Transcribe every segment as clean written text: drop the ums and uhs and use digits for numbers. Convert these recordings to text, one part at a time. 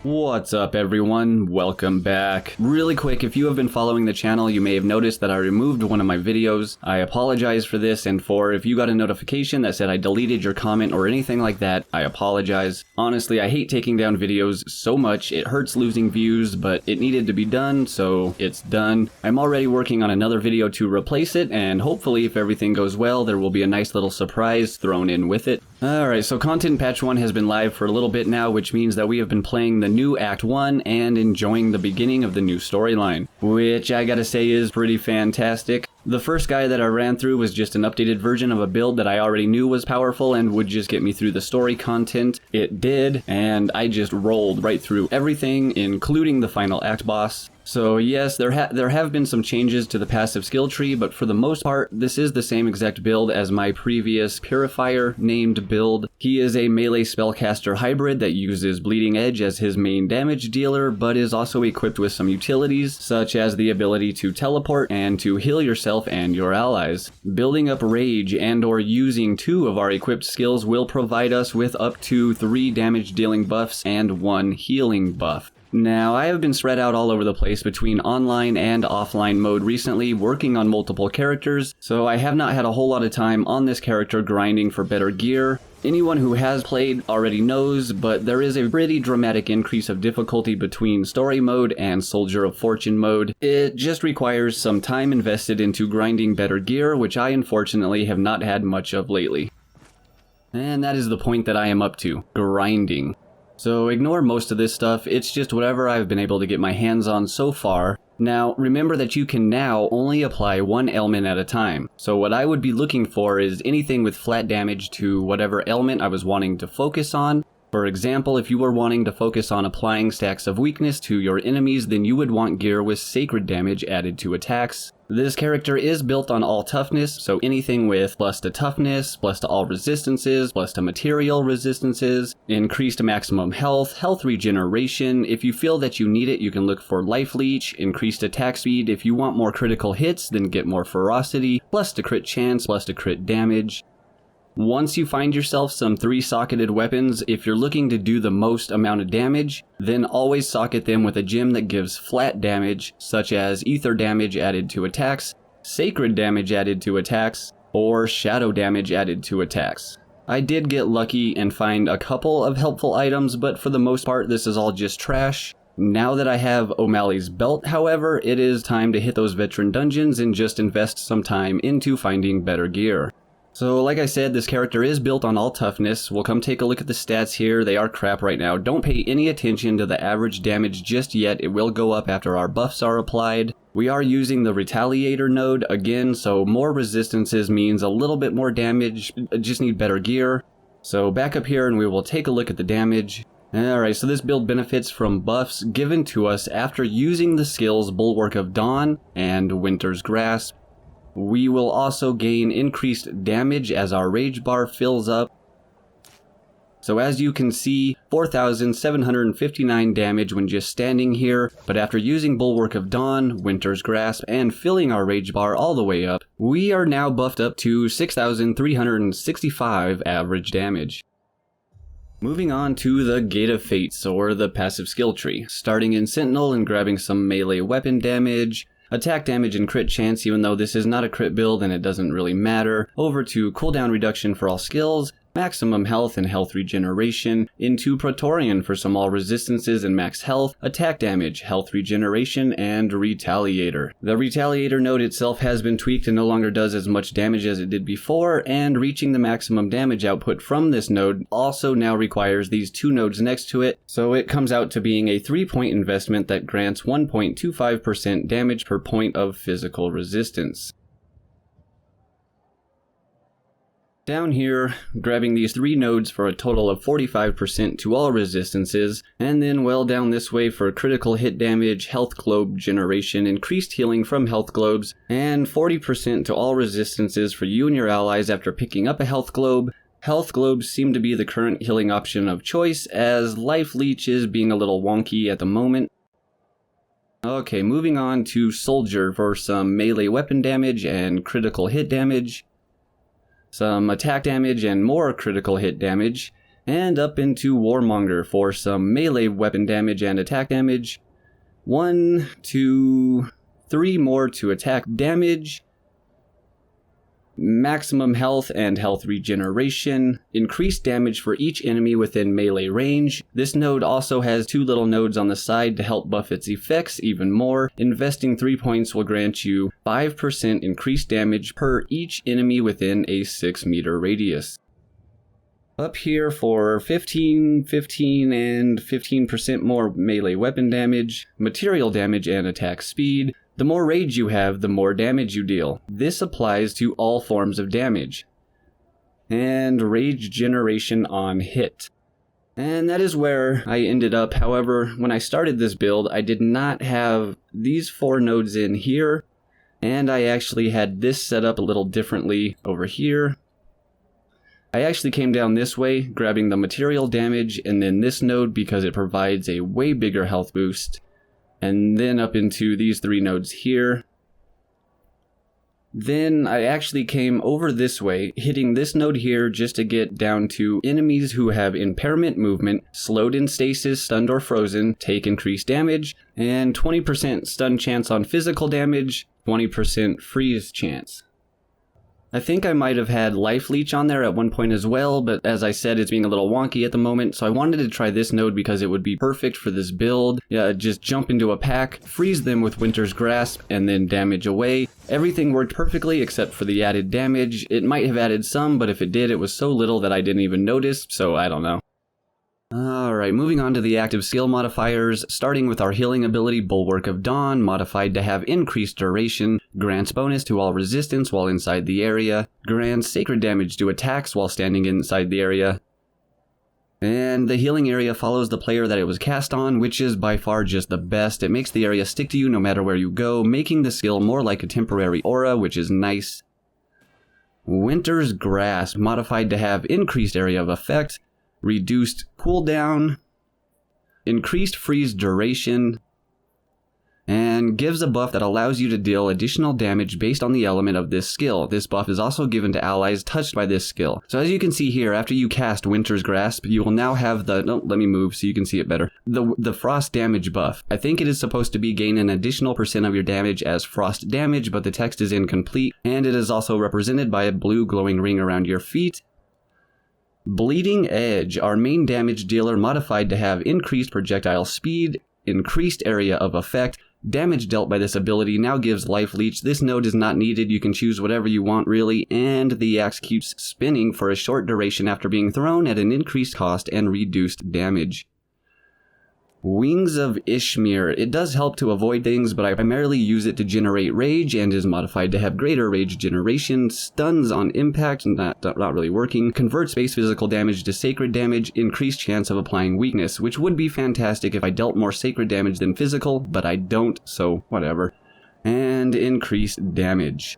What's up everyone, welcome back. Really quick, if you have been following the channel, you may have noticed that I removed one of my videos. I apologize for this, and for if you got a notification that said I deleted your comment or anything like that, I apologize. Honestly, I hate taking down videos so much, it hurts losing views, but it needed to be done, so it's done. I'm already working on another video to replace it, and hopefully if everything goes well, there will be a nice little surprise thrown in with it. Alright, so Content Patch 1 has been live for a little bit now, which means that we have been playing the new Act 1 and enjoying the beginning of the new storyline, which I gotta say is pretty fantastic. The first guy that I ran through was just an updated version of a build that I already knew was powerful and would just get me through the story content. It did, and I just rolled right through everything, including the final act boss. So yes, there have been some changes to the passive skill tree, but for the most part, this is the same exact build as my previous Purifier named build. He is a melee spellcaster hybrid that uses Bleeding Edge as his main damage dealer, but is also equipped with some utilities, such as the ability to teleport and to heal yourself and your allies. Building up Rage and or using 2 of our equipped skills will provide us with up to 3 damage dealing buffs and 1 healing buff. Now, I have been spread out all over the place between online and offline mode recently, working on multiple characters, so I have not had a whole lot of time on this character grinding for better gear. Anyone who has played already knows, but there is a pretty dramatic increase of difficulty between Story mode and Soldier of Fortune mode. It just requires some time invested into grinding better gear, which I unfortunately have not had much of lately. And that is the point that I am up to, grinding. So ignore most of this stuff, it's just whatever I've been able to get my hands on so far. Now, remember that you can now only apply 1 ailment at a time. So what I would be looking for is anything with flat damage to whatever ailment I was wanting to focus on. For example, if you were wanting to focus on applying stacks of weakness to your enemies, then you would want gear with sacred damage added to attacks. This character is built on all toughness, so anything with plus to toughness, plus to all resistances, plus to material resistances, increased maximum health, health regeneration. If you feel that you need it, you can look for life leech, increased attack speed. If you want more critical hits, then get more ferocity, plus to crit chance, plus to crit damage. Once you find yourself some 3-socketed weapons, if you're looking to do the most amount of damage, then always socket them with a gem that gives flat damage, such as ether damage added to attacks, sacred damage added to attacks, or shadow damage added to attacks. I did get lucky and find a couple of helpful items, but for the most part this is all just trash. Now that I have O'Malley's belt, however, it is time to hit those veteran dungeons and just invest some time into finding better gear. So like I said, this character is built on all toughness. We'll come take a look at the stats here. They are crap right now. Don't pay any attention to the average damage just yet. It will go up after our buffs are applied. We are using the Retaliator node again, so more resistances means a little bit more damage. Just need better gear. So back up here and we will take a look at the damage. Alright, so this build benefits from buffs given to us after using the skills Bulwark of Dawn and Winter's Grasp. We will also gain increased damage as our rage bar fills up. So as you can see, 4,759 damage when just standing here, but after using Bulwark of Dawn, Winter's Grasp, and filling our rage bar all the way up, we are now buffed up to 6,365 average damage. Moving on to the Gate of Fates, or the passive skill tree, starting in Sentinel and grabbing some melee weapon damage, attack damage and crit chance, even though this is not a crit build and it doesn't really matter, over to cooldown reduction for all skills, maximum health and health regeneration, into Praetorian for some all resistances and max health, attack damage, health regeneration, and Retaliator. The Retaliator node itself has been tweaked and no longer does as much damage as it did before, and reaching the maximum damage output from this node also now requires these 2 nodes next to it, so it comes out to being a 3-point investment that grants 1.25% damage per point of physical resistance. Down here, grabbing these 3 nodes for a total of 45% to all resistances, and then well down this way for critical hit damage, health globe generation, increased healing from health globes, and 40% to all resistances for you and your allies after picking up a health globe. Health globes seem to be the current healing option of choice, as life leech is being a little wonky at the moment. Okay, moving on to Soldier for some melee weapon damage and critical hit damage, some attack damage and more critical hit damage, And up into Warmonger for some melee weapon damage and attack damage. 1, 2, 3 more to attack damage. Maximum health and health regeneration. Increased damage for each enemy within melee range. This node also has 2 little nodes on the side to help buff its effects even more. Investing 3 points will grant you 5% increased damage per each enemy within a 6-meter radius. Up here for 15, 15, and 15% more melee weapon damage, material damage, and attack speed. The more rage you have, the more damage you deal. This applies to all forms of damage. And rage generation on hit. And that is where I ended up. However, when I started this build, I did not have these 4 nodes in here. And I actually had this set up a little differently over here. I actually came down this way, grabbing the material damage, and then this node because it provides a way bigger health boost. And then up into these 3 nodes here. Then I actually came over this way, hitting this node here just to get down to enemies who have impairment movement, slowed in stasis, stunned or frozen, take increased damage, and 20% stun chance on physical damage, 20% freeze chance. I think I might have had Life Leech on there at one point as well, but as I said, it's being a little wonky at the moment, so I wanted to try this node because it would be perfect for this build. Yeah, just jump into a pack, freeze them with Winter's Grasp, and then damage away. Everything worked perfectly except for the added damage. It might have added some, but if it did, it was so little that I didn't even notice, so I don't know. Alright, moving on to the active skill modifiers, starting with our healing ability Bulwark of Dawn, modified to have increased duration, grants bonus to all resistance while inside the area, grants sacred damage to attacks while standing inside the area, and the healing area follows the player that it was cast on, which is by far just the best. It makes the area stick to you no matter where you go, making the skill more like a temporary aura, which is nice. Winter's Grasp, modified to have increased area of effect, reduced cooldown, increased freeze duration, and gives a buff that allows you to deal additional damage based on the element of this skill. This buff is also given to allies touched by this skill. So as you can see here, after you cast Winter's Grasp, you will now have the... No, let me move so you can see it better. The frost damage buff. I think it is supposed to be gain an additional % of your damage as frost damage, but the text is incomplete, and it is also represented by a blue glowing ring around your feet. Bleeding Edge, our main damage dealer, modified to have increased projectile speed, increased area of effect. Damage dealt by this ability now gives Life Leech. This node is not needed, you can choose whatever you want really, and the axe keeps spinning for a short duration after being thrown at an increased cost and reduced damage. Wings of Ishmir. It does help to avoid things, but I primarily use it to generate rage and is modified to have greater rage generation. Stuns on impact, not really working. Converts base physical damage to sacred damage, increased chance of applying weakness, which would be fantastic if I dealt more sacred damage than physical, but I don't, so whatever. And increased damage.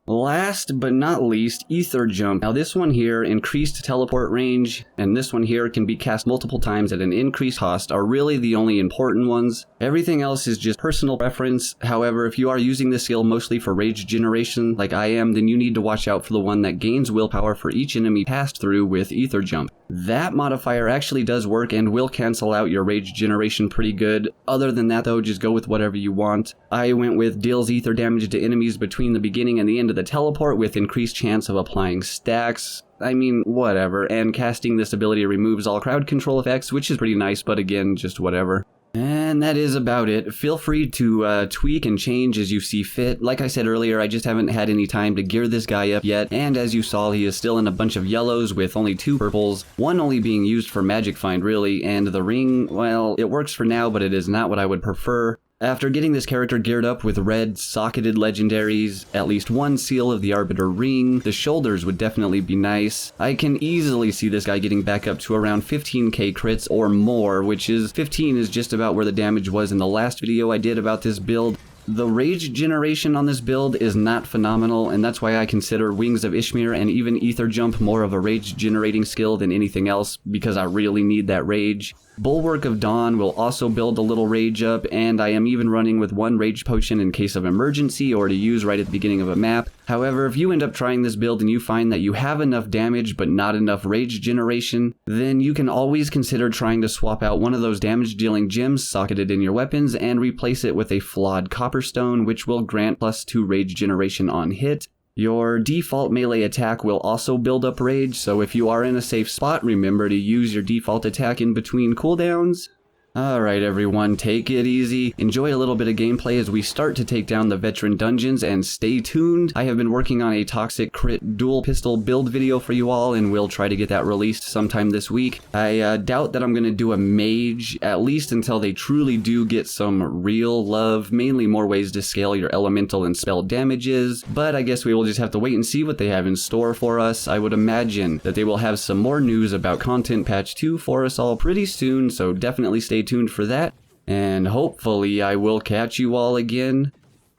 Last but not least, Ether Jump. Now this one here, increased teleport range, and this one here can be cast multiple times at an increased cost, are really the only important ones. Everything else is just personal preference. However, if you are using this skill mostly for rage generation, like I am, then you need to watch out for the one that gains willpower for each enemy passed through with Ether Jump. That modifier actually does work and will cancel out your rage generation pretty good. Other than that though, just go with whatever you want. I went with deals ether damage to enemies between the beginning and the end of the teleport with increased chance of applying stacks. I mean, whatever. And casting this ability removes all crowd control effects, which is pretty nice, but again, just whatever. And that is about it. Feel free to tweak and change as you see fit. Like I said earlier, I just haven't had any time to gear this guy up yet, and as you saw, he is still in a bunch of yellows with only 2 purples, one only being used for magic find really, and the ring, well, it works for now, but it is not what I would prefer. After getting this character geared up with red socketed legendaries, at least 1 seal of the Arbiter ring, the shoulders would definitely be nice. I can easily see this guy getting back up to around 15k crits or more, which is 15 is just about where the damage was in the last video I did about this build. The rage generation on this build is not phenomenal, and that's why I consider Wings of Ishmir and even Ether Jump more of a rage generating skill than anything else, because I really need that rage. Bulwark of Dawn will also build a little rage up, and I am even running with 1 rage potion in case of emergency or to use right at the beginning of a map. However, if you end up trying this build and you find that you have enough damage but not enough rage generation, then you can always consider trying to swap out one of those damage dealing gems socketed in your weapons and replace it with a flawed copperstone, which will grant +2 rage generation on hit. Your default melee attack will also build up rage, so if you are in a safe spot, remember to use your default attack in between cooldowns. Alright everyone, take it easy, enjoy a little bit of gameplay as we start to take down the veteran dungeons, and stay tuned. I have been working on a toxic crit dual pistol build video for you all, and we'll try to get that released sometime this week. I doubt that I'm going to do a mage, at least until they truly do get some real love, mainly more ways to scale your elemental and spell damages, but I guess we will just have to wait and see what they have in store for us. I would imagine that they will have some more news about Content Patch 2 for us all pretty soon, so definitely stay tuned for that, and hopefully I will catch you all again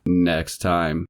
next time.